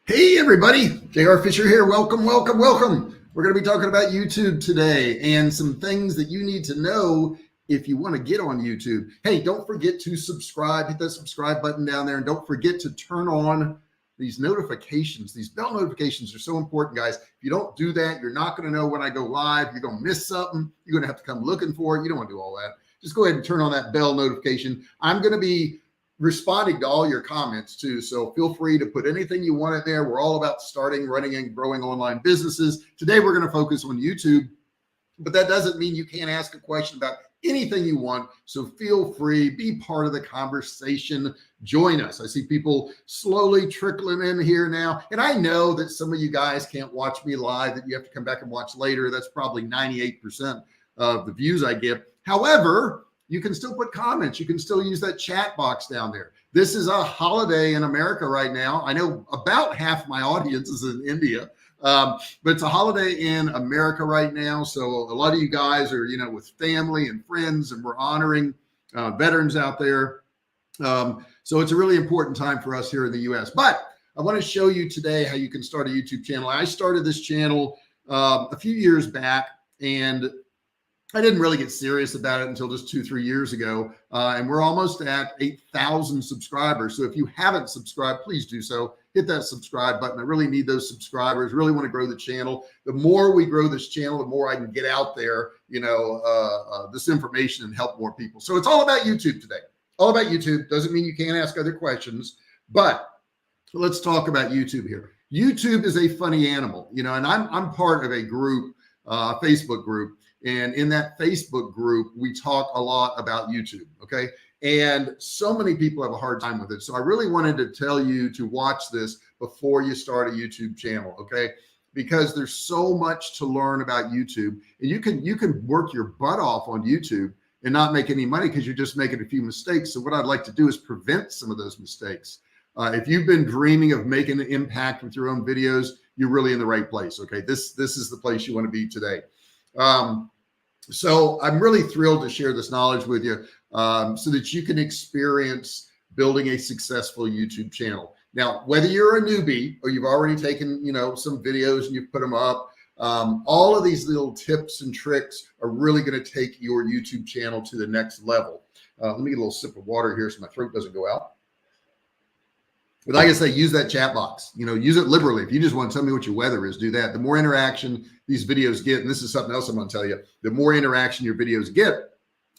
Hey everybody, JR Fisher here. Welcome, welcome, welcome. We're going to be talking about YouTube today and some things that you need to know if you want to get on YouTube. Hey, don't forget to subscribe, hit that subscribe button down there, and don't forget to turn on these notifications. These bell notifications are so important, guys. If you don't do that, you're not going to know when I go live. You're going to miss something. You're going to have to come looking for it. You don't want to do all that. Just go ahead and turn on that bell notification. I'm going to be responding to all your comments too. So feel free to put anything you want in there. We're all about starting, running, and growing online businesses. Today, we're going to focus on YouTube, but that doesn't mean you can't ask a question about anything you want. So feel free, be part of the conversation. Join us. I see people slowly trickling in here now. And I know that some of you guys can't watch me live, that you have to come back and watch later. That's probably 98% of the views I get. However, you can still put comments. You can still use that chat box down there. This is a holiday in America right now. I know about half my audience is in India, but it's a holiday in America right now. So a lot of you guys are, with family and friends, and we're honoring veterans out there. So it's a really important time for us here in the US. But I want to show you today how you can start a YouTube channel. I started this channel a few years back, and I didn't really get serious about it until just 2-3 years ago. And we're almost at 8,000 subscribers. So if you haven't subscribed, please do so. Hit that subscribe button. I really need those subscribers, really want to grow the channel. The more we grow this channel, the more I can get out there, this information and help more people. So it's all about YouTube today. All about YouTube. Doesn't mean you can't ask other questions, but let's talk about YouTube here. YouTube is a funny animal, and I'm part of a group, a Facebook group. And in that Facebook group, we talk a lot about YouTube, okay? And so many people have a hard time with it. So I really wanted to tell you to watch this before you start a YouTube channel, okay? Because there's so much to learn about YouTube. And you can work your butt off on YouTube and not make any money because you're just making a few mistakes. So what I'd like to do is prevent some of those mistakes. If you've been dreaming of making an impact with your own videos, you're really in the right place, okay? This is the place you want to be today. So I'm really thrilled to share this knowledge with you so that you can experience building a successful YouTube channel. Now, whether you're a newbie or you've already taken, some videos and you've put them up, all of these little tips and tricks are really going to take your YouTube channel to the next level. Let me get a little sip of water here so my throat doesn't go out. But like I say, use that chat box, use it liberally. If you just want to tell me what your weather is, do that. The more interaction these videos get, and this is something else I'm going to tell you, the more interaction your videos get,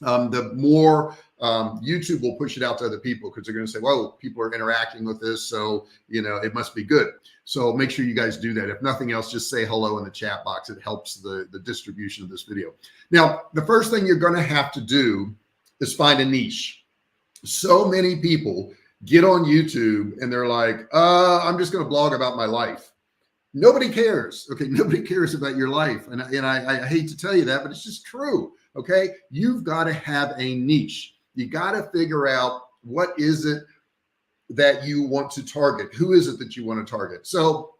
the more YouTube will push it out to other people because they're going to say, whoa, people are interacting with this. So, it must be good. So make sure you guys do that. If nothing else, just say hello in the chat box. It helps the distribution of this video. Now, the first thing you're going to have to do is find a niche. So many people get on YouTube and they're like, I'm just going to blog about my life. Nobody cares. Okay. Nobody cares about your life. And I hate to tell you that, but it's just true. Okay. You've got to have a niche. You got to figure out what is it that you want to target? Who is it that you want to target? So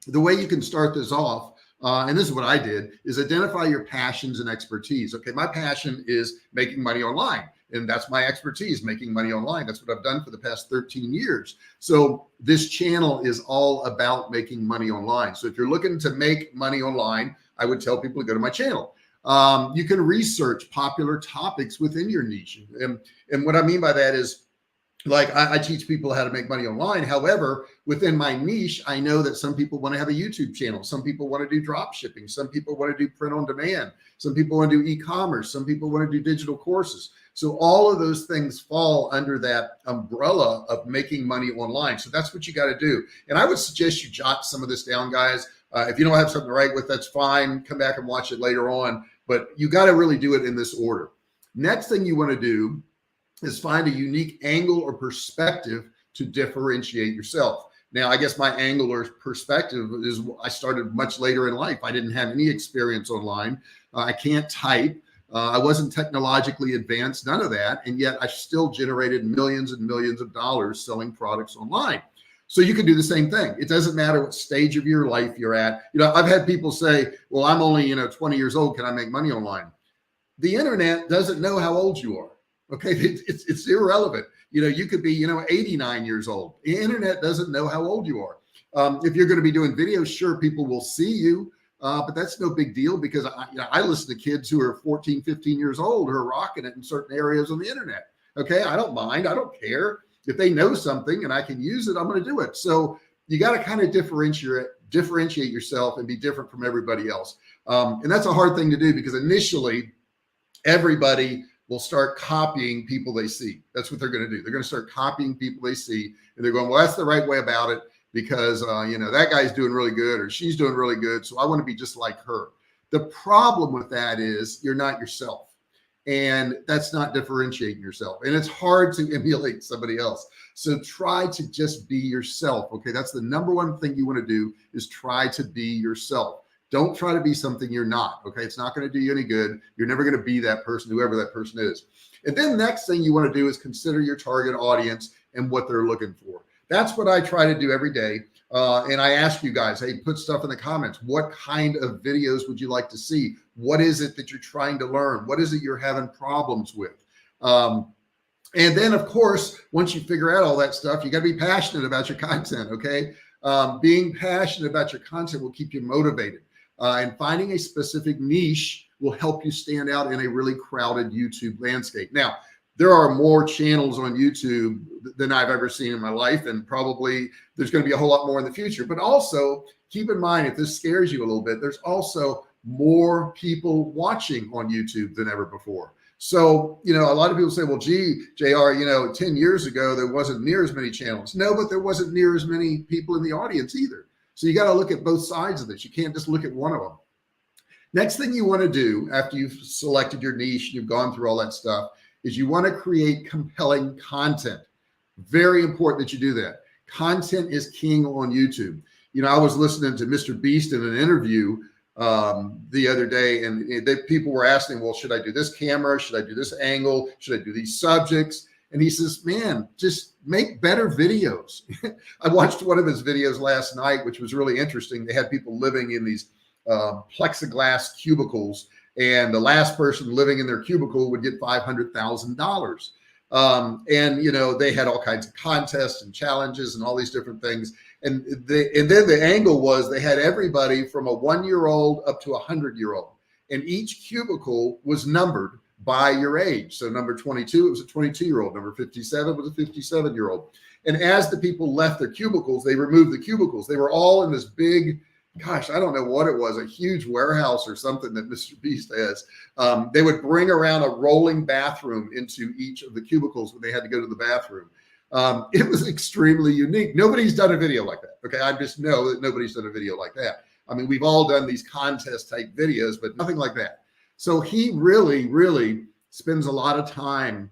the way you can start this off, and this is what I did, is identify your passions and expertise. Okay. My passion is making money online. And that's my expertise, making money online. That's what I've done for the past 13 years. So this channel is all about making money online. So if you're looking to make money online, I would tell people to go to my channel. You can research popular topics within your niche. And what I mean by that is, like, I teach people how to make money online. However, within my niche, I know that some people want to have a YouTube channel. Some people want to do drop shipping. Some people want to do print on demand. Some people want to do e-commerce. Some people want to do digital courses. So all of those things fall under that umbrella of making money online. So that's what you got to do. And I would suggest you jot some of this down, guys. If you don't have something to write with, that's fine. Come back and watch it later on. But you got to really do it in this order. Next thing you want to do is find a unique angle or perspective to differentiate yourself. Now, I guess my angle or perspective is I started much later in life. I didn't have any experience online. I can't type. I wasn't technologically advanced, none of that. And yet I still generated millions and millions of dollars selling products online. So you can do the same thing. It doesn't matter what stage of your life you're at. I've had people say, well, I'm only, 20 years old. Can I make money online? The internet doesn't know how old you are. Okay. It's irrelevant. You could be, 89 years old. The internet doesn't know how old you are. If you're going to be doing videos, sure, people will see you, but that's no big deal because I listen to kids who are 14, 15 years old who are rocking it in certain areas on the internet. Okay. I don't mind. I don't care if they know something and I can use it, I'm going to do it. So you got to kind of differentiate yourself and be different from everybody else. And that's a hard thing to do because initially everybody will start copying people they see. That's what they're going to do. They're going to start copying people they see and they're going, well, that's the right way about it because, that guy's doing really good or she's doing really good. So I want to be just like her. The problem with that is you're not yourself. And that's not differentiating yourself. And it's hard to emulate somebody else. So try to just be yourself. Okay. That's the number one thing you want to do is try to be yourself. Don't try to be something you're not. Okay. It's not going to do you any good. You're never going to be that person, whoever that person is. And then next thing you want to do is consider your target audience and what they're looking for. That's what I try to do every day. And I ask you guys, hey, put stuff in the comments. What kind of videos would you like to see? What is it that you're trying to learn? What is it you're having problems with? And then of course, once you figure out all that stuff, you got to be passionate about your content. Okay. Being passionate about your content will keep you motivated. And finding a specific niche will help you stand out in a really crowded YouTube landscape. Now, there are more channels on YouTube than I've ever seen in my life. And probably there's going to be a whole lot more in the future, but also keep in mind, if this scares you a little bit, there's also more people watching on YouTube than ever before. So, a lot of people say, well, gee, JR, 10 years ago, there wasn't near as many channels. No, but there wasn't near as many people in the audience either. So you got to look at both sides of this. You can't just look at one of them. Next thing you want to do after you've selected your niche, you've gone through all that stuff, is you want to create compelling content. Very important that you do that. Content is king on YouTube. I was listening to Mr. Beast in an interview the other day, and people were asking, well, should I do this camera? Should I do this angle? Should I do these subjects? And he says, man, just make better videos. I watched one of his videos last night, which was really interesting. They had people living in these plexiglass cubicles, and the last person living in their cubicle would get $500,000. And they had all kinds of contests and challenges and all these different things. And then the angle was they had everybody from a 1-year-old up to a 100-year-old, and each cubicle was numbered by your age. So number 22, it was a 22-year-old. Number 57 was a 57-year-old. And as the people left their cubicles, they removed the cubicles. They were all in this big, gosh, I don't know what it was, a huge warehouse or something that Mr. Beast has. They would bring around a rolling bathroom into each of the cubicles when they had to go to the bathroom. It was extremely unique. Nobody's done a video like that. Okay. I just know that nobody's done a video like that. I mean, we've all done these contest type videos, but nothing like that. So he really, really spends a lot of time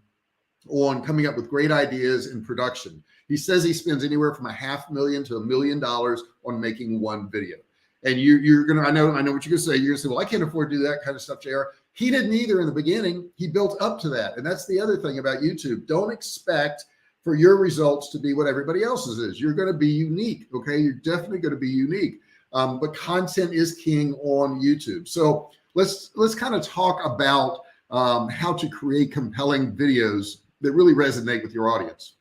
on coming up with great ideas in production. He says he spends anywhere from $500,000 to $1 million on making one video. And you're going to, I know what you're going to say. You're going to say, well, I can't afford to do that kind of stuff, JR. He didn't either in the beginning. He built up to that. And that's the other thing about YouTube. Don't expect for your results to be what everybody else's is. You're going to be unique. Okay. You're definitely going to be unique. But content is king on YouTube. So let's kind of talk about how to create compelling videos that really resonate with your audience.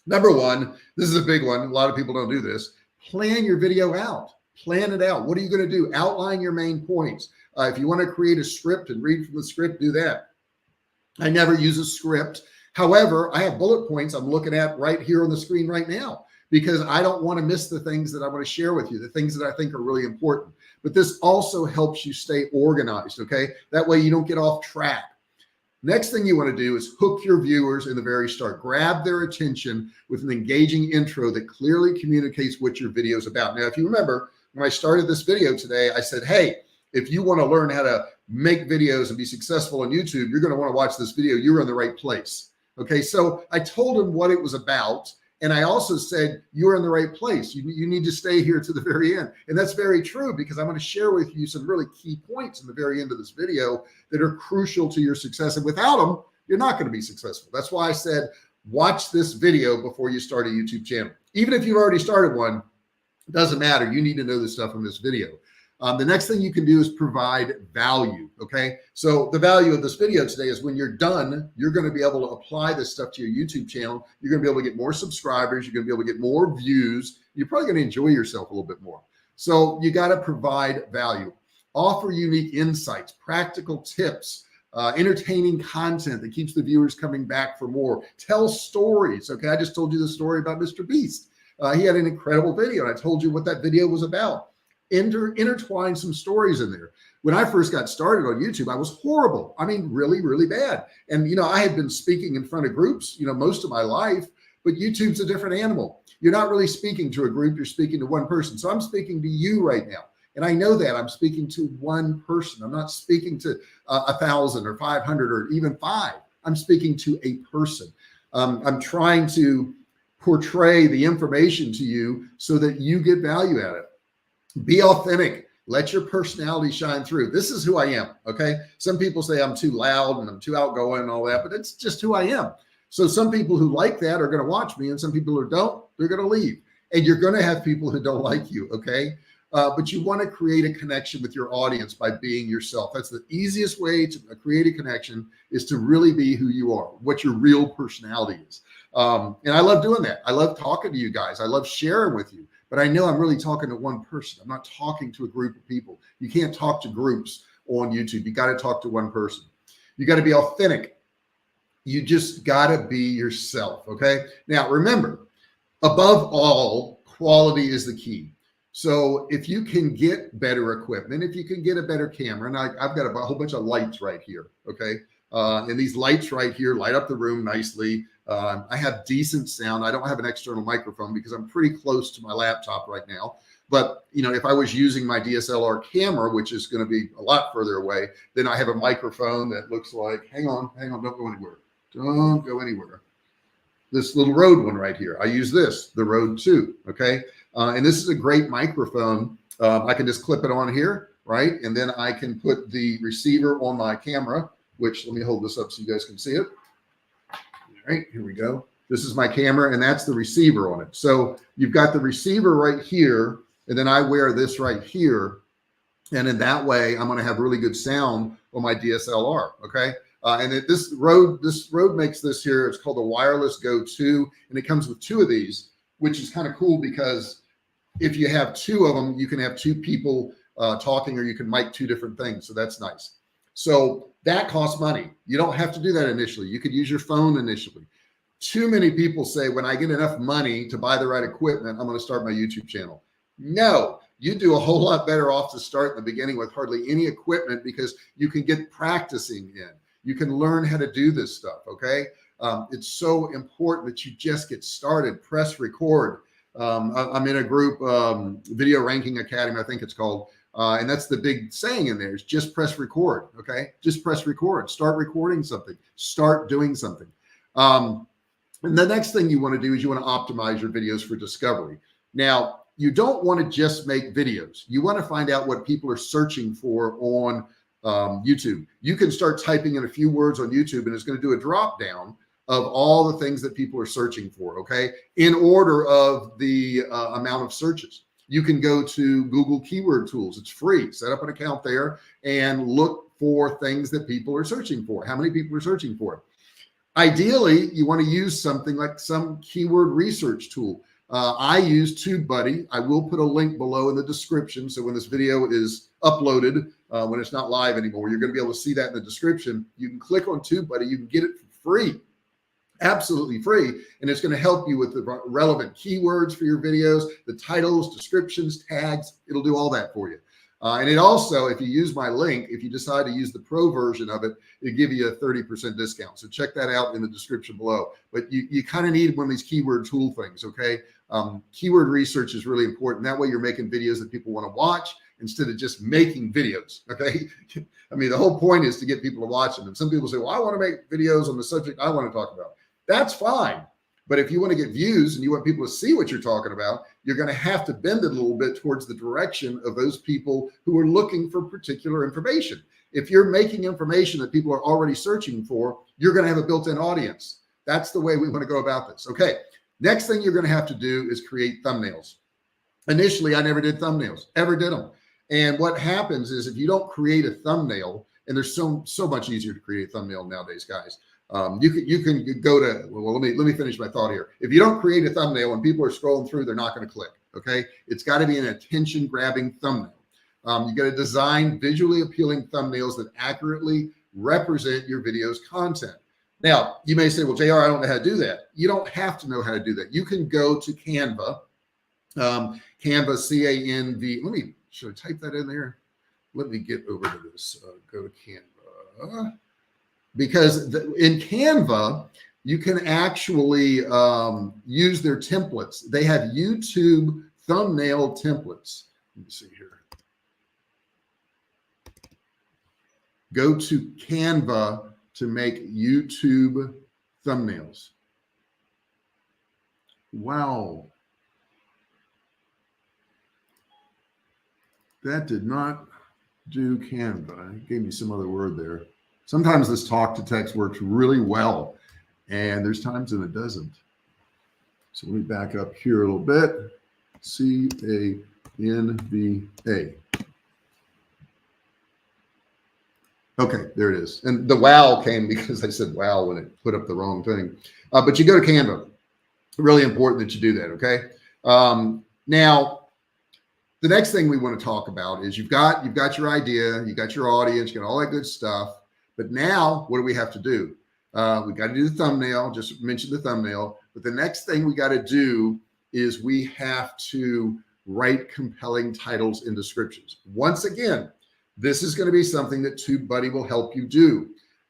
Number one, this is a big one. A lot of people don't do this. Plan your video out. Plan it out. What are you going to do? Outline your main points. If you want to create a script and read from the script, do that. I never use a script. However, I have bullet points I'm looking at right here on the screen right now, because I don't want to miss the things that I want to share with you, the things that I think are really important. But this also helps you stay organized, okay? That way you don't get off track. Next thing you want to do is hook your viewers in the very start. Grab their attention with an engaging intro that clearly communicates what your video is about. Now, if you remember, when I started this video today, I said, hey, if you want to learn how to make videos and be successful on YouTube, you're going to want to watch this video. You're in the right place. Okay, so I told him what it was about. And I also said, you're in the right place. You need to stay here to the very end. And that's very true, because I'm going to share with you some really key points in the very end of this video that are crucial to your success. And without them, you're not going to be successful. That's why I said, watch this video before you start a YouTube channel. Even if you've already started one, it doesn't matter. You need to know this stuff in this video. The next thing you can do is provide value. Okay. So the value of this video today is when you're done, you're going to be able to apply this stuff to your YouTube channel. You're going to be able to get more subscribers. You're going to be able to get more views. you're probably going to enjoy yourself a little bit more. So you got to provide value, offer unique insights, practical tips, entertaining content that keeps the viewers coming back for more. Tell stories. Okay, I just told you the story about Mr. Beast. He had an incredible video, and I told you what that video was about. Intertwine some stories in there. When I first got started on YouTube, I was horrible. I mean, really, really bad. And, you know, I had been speaking in front of groups, you know, most of my life, but YouTube's a different animal. You're not really speaking to a group, you're speaking to one person. So I'm speaking to you right now. And I know that I'm speaking to one person. I'm not speaking to 1,000 or 500 or even 5. I'm speaking to a person. I'm trying to portray the information to you so that you get value out of it. Be authentic. Let your personality shine through. This is who I am. Okay. Some people say I'm too loud and I'm too outgoing and all that, but it's just who I am. So some people who like that are going to watch me, and some people who don't, they're going to leave. And you're going to have people who don't like you. Okay. But you want to create a connection with your audience by being yourself. That's the easiest way to create a connection, is to really be who you are, what your real personality is. And I love doing that. I love talking to you guys. I love sharing with you, but I know I'm really talking to one person. I'm not talking to a group of people. You can't talk to groups on YouTube. You got to talk to one person. You got to be authentic. You just got to be yourself. Okay. Now remember, above all, quality is the key. So if you can get better equipment, if you can get a better camera, and I've got a whole bunch of lights right here. Okay. And these lights right here light up the room nicely. I have decent sound. I don't have an external microphone because I'm pretty close to my laptop right now. But, you know, if I was using my DSLR camera, which is going to be a lot further away, then I have a microphone that looks like, hang on, don't go anywhere. Don't go anywhere. This little Rode one right here. I use this, the Rode 2. Okay. And this is a great microphone. I can just clip it on here, right? And then I can put the receiver on my camera, which, let me hold this up so you guys can see it. All right, here we go. This is my camera, and that's the receiver on it. So you've got the receiver right here, and then I wear this right here. And in that way, I'm going to have really good sound on my DSLR. Okay. And this Rode makes this here. It's called the Wireless Go 2, and it comes with 2 of these, which is kind of cool because if you have 2 of them, you can have 2 people talking, or you can mic 2 different things. So that's nice. So that costs money. You don't have to do that initially. You could use your phone initially. Too many people say, when I get enough money to buy the right equipment, I'm going to start my YouTube channel. No, you do a whole lot better off to start in the beginning with hardly any equipment, because you can get practicing in. You can learn how to do this stuff. Okay. It's so important that you just get started. Press record. I'm in a group, Video Ranking Academy, I think it's called. And that's the big saying in there, is just press record. Okay. Just press record, start recording something, start doing something. And the next thing you want to do is you want to optimize your videos for discovery. Now, you don't want to just make videos. You want to find out what people are searching for on YouTube. You can start typing in a few words on YouTube, and it's going to do a drop down of all the things that people are searching for. Okay. In order of the amount of searches. You can go to Google keyword tools. It's free. Set up an account there and look for things that people are searching for. How many people are searching for it? Ideally, you want to use something like some keyword research tool. I use TubeBuddy. I will put a link below in the description. So when this video is uploaded, when it's not live anymore, you're going to be able to see that in the description. You can click on TubeBuddy. You can get it for free. Absolutely free. And it's going to help you with the relevant keywords for your videos, the titles, descriptions, tags. It'll do all that for you. And it also, if you use my link, if you decide to use the pro version of it, it'll give you a 30% discount. So check that out in the description below. But you kind of need one of these keyword tool things. Okay. Keyword research is really important. That way you're making videos that people want to watch instead of just making videos. Okay. I mean, the whole point is to get people to watch them. And some people say, well, I want to make videos on the subject I want to talk about. That's fine. But if you want to get views and you want people to see what you're talking about, you're going to have to bend it a little bit towards the direction of those people who are looking for particular information. If you're making information that people are already searching for, you're going to have a built-in audience. That's the way we want to go about this. Okay. Next thing you're going to have to do is create thumbnails. Initially, I never did thumbnails, ever did them. And what happens is if you don't create a thumbnail And there's so much easier to create a thumbnail nowadays, guys. You can go to, well, let me finish my thought here. If you don't create a thumbnail when people are scrolling through, they're not going to click. Okay. It's got to be an attention grabbing thumbnail. You got to design visually appealing thumbnails that accurately represent your video's content. Now, you may say, well, JR, I don't know how to do that. You don't have to know how to do that. You can go to Canva, Canva, CANV. Should I type that in there? Let me get over to this. Go to Canva. Because in Canva, you can actually use their templates. They have YouTube thumbnail templates. Let me see here. Go to Canva to make YouTube thumbnails. Wow. That did not do Canva. It gave me some other word there. Sometimes this talk to text works really well, and there's times when it doesn't. So let me back up here a little bit. CANVA. Okay, there it is. And the wow came because I said wow when it put up the wrong thing. But you go to Canva. Really important that you do that, okay? Now, the next thing we want to talk about is you've got your idea, you got your audience, you got all that good stuff. But now, what do we have to do? We got to do the thumbnail, just mention the thumbnail. But the next thing we got to do is we have to write compelling titles and descriptions. Once again, this is going to be something that TubeBuddy will help you do.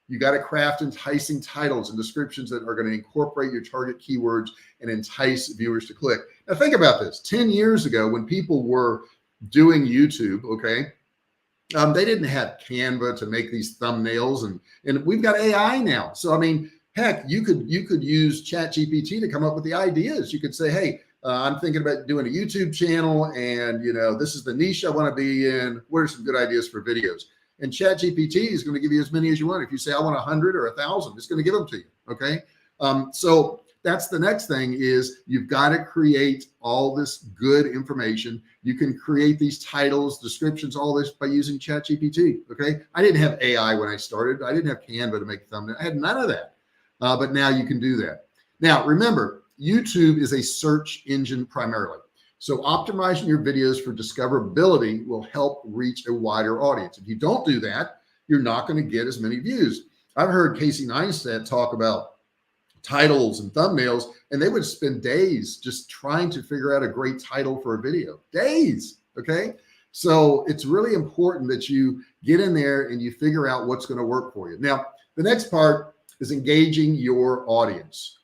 You got to craft enticing titles and descriptions that are going to incorporate your target keywords and entice viewers to click. Now think about this. 10 years ago, when people were doing YouTube, okay, they didn't have Canva to make these thumbnails, and we've got AI now. So, I mean, heck, you could use ChatGPT to come up with the ideas. You could say, hey, I'm thinking about doing a YouTube channel, and this is the niche I want to be in. What are some good ideas for videos? And ChatGPT is going to give you as many as you want. If you say I want 100 or 1,000, it's going to give them to you. Okay. So that's the next thing is you've got to create all this good information. You can create these titles, descriptions, all this by using ChatGPT. Okay. I didn't have AI when I started. I didn't have Canva to make a thumbnail. I had none of that. But now you can do that. Now, remember, YouTube is a search engine primarily. So optimizing your videos for discoverability will help reach a wider audience. If you don't do that, you're not going to get as many views. I've heard Casey Neistat talk about titles and thumbnails, and they would spend days just trying to figure out a great title for a video. Days, okay? So it's really important that you get in there and you figure out what's going to work for you. Now, the next part is engaging your audience.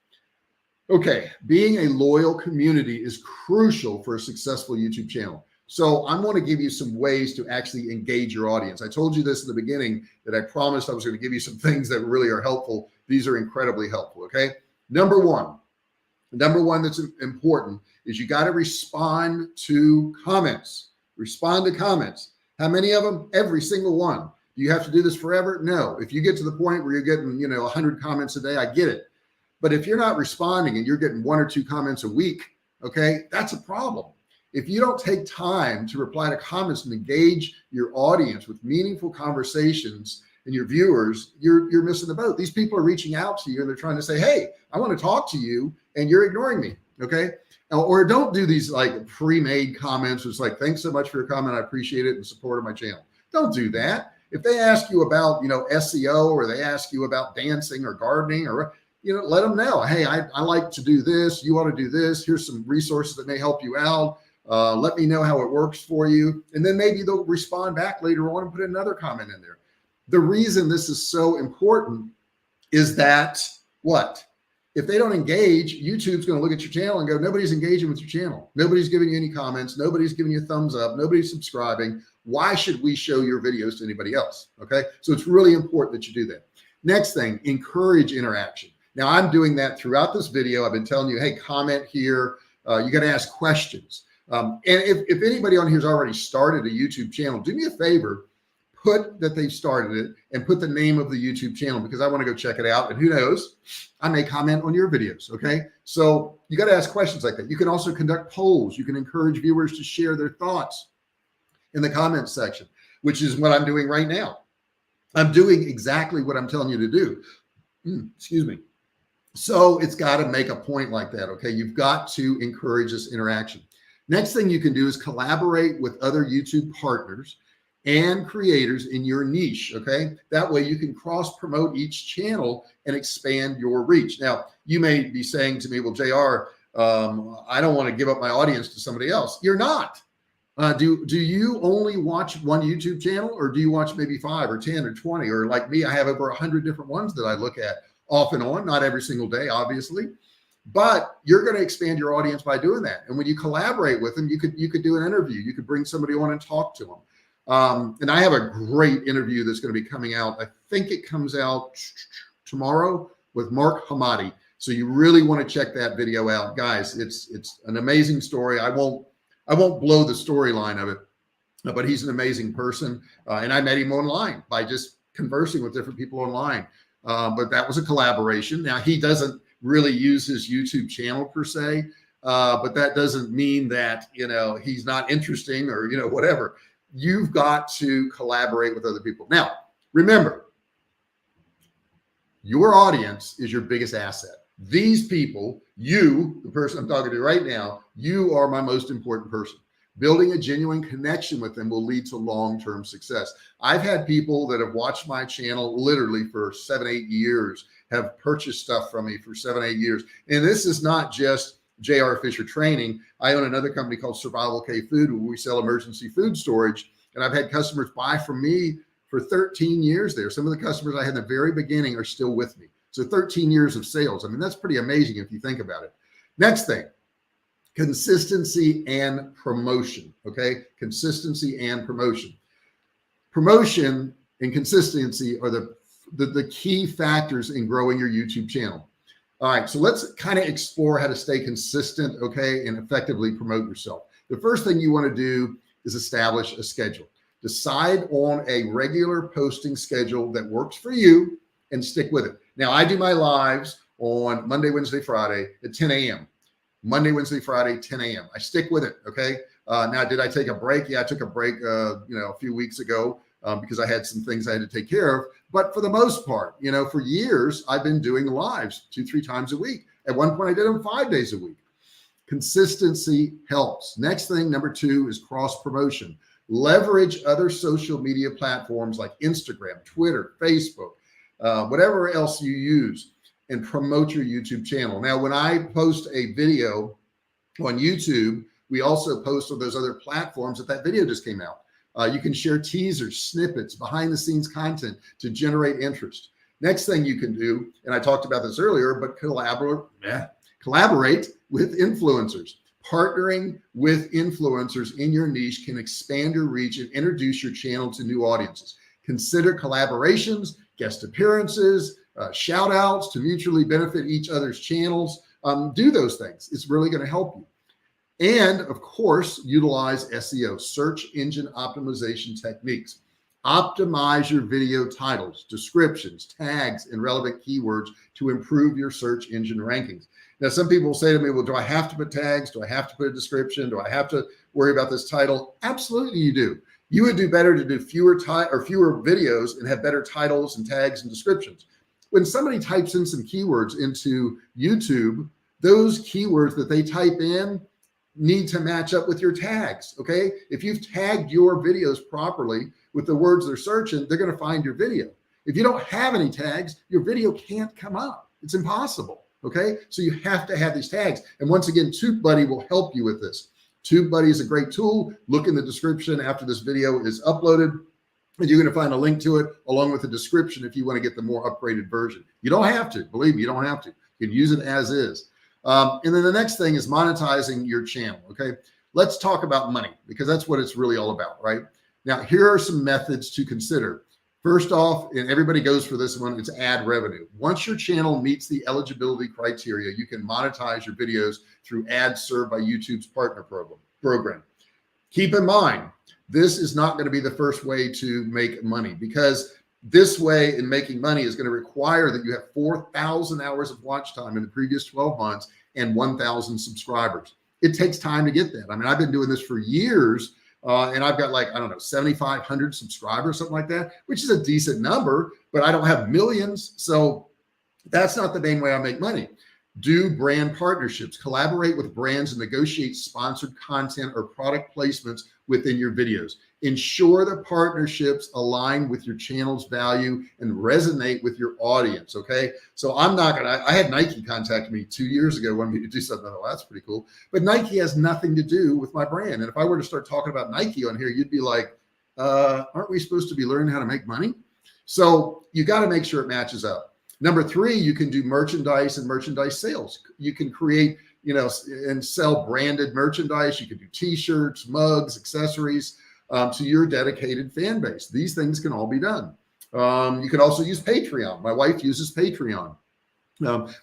Okay, being a loyal community is crucial for a successful YouTube channel. So I'm going to give you some ways to actually engage your audience. I told you this in the beginning that I promised I was going to give you some things that really are helpful. These are incredibly helpful, okay? Number one that's important is you got to respond to comments. Respond to comments. How many of them? Every single one. Do you have to do this forever? No. If you get to the point where you're getting, 100 comments a day, I get it. But if you're not responding and you're getting 1 or 2 comments a week, okay, that's a problem. If you don't take time to reply to comments and engage your audience with meaningful conversations and your viewers, you're missing the boat. These people are reaching out to you and they're trying to say, hey, I want to talk to you, and you're ignoring me, okay? Or don't do these like pre-made comments. It's like, thanks so much for your comment. I appreciate it and support of my channel. Don't do that. If they ask you about, SEO, or they ask you about dancing or gardening, or let them know, hey, I like to do this. You ought to do this. Here's some resources that may help you out. Let me know how it works for you. And then maybe they'll respond back later on and put another comment in there. The reason this is so important is that what? If they don't engage, YouTube's going to look at your channel and go, nobody's engaging with your channel. Nobody's giving you any comments. Nobody's giving you a thumbs up. Nobody's subscribing. Why should we show your videos to anybody else? Okay. So it's really important that you do that. Next thing, encourage interaction. Now I'm doing that throughout this video. I've been telling you, hey, comment here. You got to ask questions. And if anybody on here has already started a YouTube channel, do me a favor, put that they've started it and put the name of the YouTube channel, because I want to go check it out. And who knows, I may comment on your videos. Okay. So you got to ask questions like that. You can also conduct polls. You can encourage viewers to share their thoughts in the comments section, which is what I'm doing right now. I'm doing exactly what I'm telling you to do. Excuse me. So it's got to make a point like that. Okay. You've got to encourage this interaction. Next thing you can do is collaborate with other YouTube partners and creators in your niche. Okay. That way you can cross promote each channel and expand your reach. Now, you may be saying to me, well, JR, I don't want to give up my audience to somebody else. You're not. Do you only watch one YouTube channel, or do you watch maybe 5 or 10 or 20? Or like me, I have over 100 different ones that I look at off and on, not every single day, obviously, but you're going to expand your audience by doing that. And when you collaborate with them, you could do an interview. You could bring somebody on and talk to them. And I have a great interview that's going to be coming out. I think it comes out tomorrow with Mark Hamadi. So you really want to check that video out, guys. It's an amazing story. I won't blow the storyline of it, but he's an amazing person. And I met him online by just conversing with different people online. But that was a collaboration. Now, he doesn't really use his YouTube channel per se, but that doesn't mean that, he's not interesting or, whatever. You've got to collaborate with other people. Now, remember, your audience is your biggest asset. These people, you, the person I'm talking to right now, you are my most important person. Building a genuine connection with them will lead to long-term success. I've had people that have watched my channel literally for 7-8 years, have purchased stuff from me for 7-8 years. And this is not just J.R. Fisher Training. I own another company called Survivalcave Food, where we sell emergency food storage. And I've had customers buy from me for 13 years there. Some of the customers I had in the very beginning are still with me. So 13 years of sales. I mean, that's pretty amazing if you think about it. Next thing. Consistency and promotion. Okay. Consistency and promotion. Promotion and consistency are the key factors in growing your YouTube channel. All right. So let's kind of explore how to stay consistent. Okay. And effectively promote yourself. The first thing you want to do is establish a schedule. Decide on a regular posting schedule that works for you and stick with it. Now, I do my lives on Monday, Wednesday, Friday at 10 a.m. Monday, Wednesday, Friday, 10 a.m. I stick with it. Okay. Now, did I take a break? Yeah, I took a break, a few weeks ago because I had some things I had to take care of. But for the most part, for years, I've been doing lives 2-3 times a week. At one point, I did them 5 days a week. Consistency helps. Next thing, number 2, is cross promotion. Leverage other social media platforms like Instagram, Twitter, Facebook, whatever else you use, and promote your YouTube channel. Now, when I post a video on YouTube, we also post on those other platforms that video just came out. You can share teasers, snippets, behind the scenes content to generate interest. Next thing you can do, and I talked about this earlier, but collaborate with influencers. Partnering with influencers in your niche can expand your reach and introduce your channel to new audiences. Consider collaborations, guest appearances, shout outs to mutually benefit each other's channels. Do those things. It's really going to help you. And of course, utilize SEO, search engine optimization techniques. Optimize your video titles, descriptions, tags, and relevant keywords to improve your search engine rankings. Now, some people say to me, well, do I have to put tags? Do I have to put a description? Do I have to worry about this title? Absolutely you do. You would do better to do fewer videos and have better titles and tags and descriptions. When somebody types in some keywords into YouTube, those keywords that they type in need to match up with your tags. Okay. If you've tagged your videos properly with the words they're searching, they're going to find your video. If you don't have any tags, your video can't come up. It's impossible. Okay. So you have to have these tags. And once again, TubeBuddy will help you with this. TubeBuddy is a great tool. Look in the description after this video is uploaded, and you're going to find a link to it along with the description if you want to get the more upgraded version. You don't have to, believe me, you don't have to. You can use it as is. And then the next thing is monetizing your channel. Okay. Let's talk about money, because that's what it's really all about, right? Now, here are some methods to consider. First off, and everybody goes for this one, it's ad revenue. Once your channel meets the eligibility criteria, you can monetize your videos through ads served by YouTube's partner program. Keep in mind, this is not going to be the first way to make money, because this way in making money is going to require that you have 4,000 hours of watch time in the previous 12 months and 1,000 subscribers. It takes time to get that. I mean, I've been doing this for years. And I've got like, I don't know, 7,500 subscribers, something like that, which is a decent number, but I don't have millions. So that's not the main way I make money. Do brand partnerships, collaborate with brands and negotiate sponsored content or product placements within your videos. Ensure the partnerships align with your channel's value and resonate with your audience. Okay. So I'm not going to, I had Nike contact me 2 years ago, wanted me to do something. Oh, that's pretty cool. But Nike has nothing to do with my brand. And if I were to start talking about Nike on here, you'd be like, aren't we supposed to be learning how to make money? So you got to make sure it matches up. Number 3, you can do merchandise and merchandise sales. You can create, and sell branded merchandise. You can do t-shirts, mugs, accessories to your dedicated fan base. These things can all be done. You can also use Patreon. My wife uses Patreon,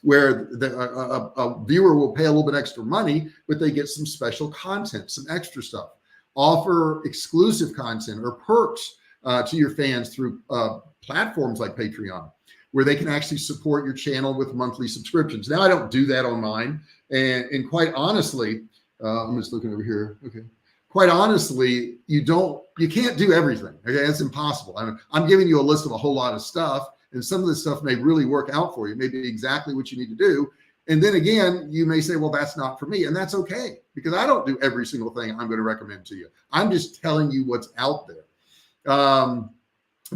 where a viewer will pay a little bit extra money, but they get some special content, some extra stuff. Offer exclusive content or perks to your fans through platforms like Patreon, where they can actually support your channel with monthly subscriptions. Now, I don't do that on mine. And quite honestly, I'm just looking over here. Okay. Quite honestly, you can't do everything. Okay. It's impossible. I'm giving you a list of a whole lot of stuff, and some of this stuff may really work out for you, maybe exactly what you need to do. And then again, you may say, well, that's not for me. And that's okay, because I don't do every single thing I'm going to recommend to you. I'm just telling you what's out there.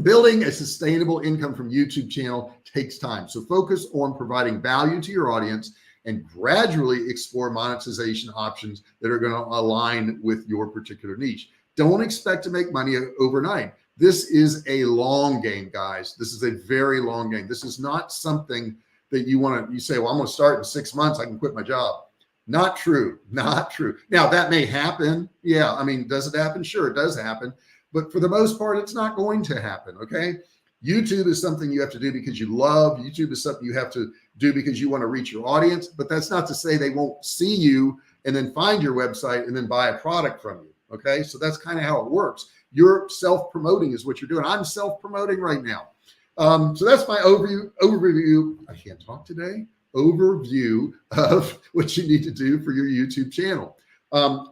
Building a sustainable income from YouTube channel takes time. So focus on providing value to your audience and gradually explore monetization options that are going to align with your particular niche. Don't expect to make money overnight. This is a long game, guys. This is a very long game. This is not something that you say, well, I'm going to start in 6 months. I can quit my job. Not true. Not true. Now that may happen. Yeah. I mean, does it happen? Sure, it does happen. But for the most part, it's not going to happen. Okay. YouTube is something you have to do because you love. YouTube is something you have to do because you want to reach your audience. But that's not to say they won't see you and then find your website and then buy a product from you. Okay. So that's kind of how it works. You're self-promoting is what you're doing. I'm self-promoting right now. So that's my overview. I can't talk today. Overview of what you need to do for your YouTube channel.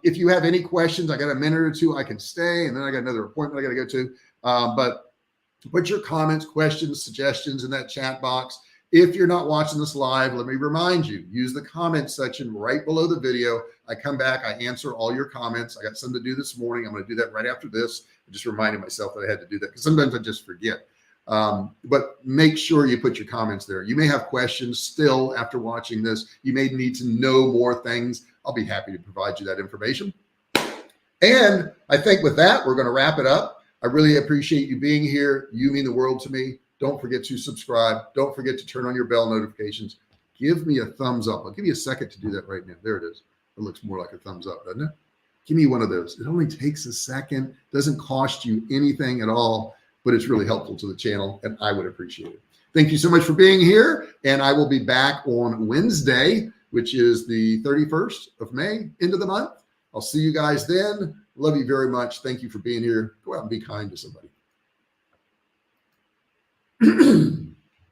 If you have any questions, I got a minute or two, I can stay, and then I got another appointment I got to go to. But put your comments, questions, suggestions in that chat box. If you're not watching this live, let me remind you, use the comments section right below the video. I come back, I answer all your comments. I got some to do this morning. I'm going to do that right after this. I just reminded myself that I had to do that because sometimes I just forget. But make sure you put your comments there. You may have questions still after watching this. You may need to know more things. I'll be happy to provide you that information. And I think with that, we're going to wrap it up. I really appreciate you being here. You mean the world to me. Don't forget to subscribe. Don't forget to turn on your bell notifications. Give me a thumbs up. I'll give you a second to do that right now. There it is. It looks more like a thumbs up, doesn't it? Give me one of those. It only takes a second. Doesn't cost you anything at all, but it's really helpful to the channel, and I would appreciate it. Thank you so much for being here, and I will be back on Wednesday, which is the 31st of May, end of the month. I'll see you guys then. Love you very much. Thank you for being here. Go out and be kind to somebody.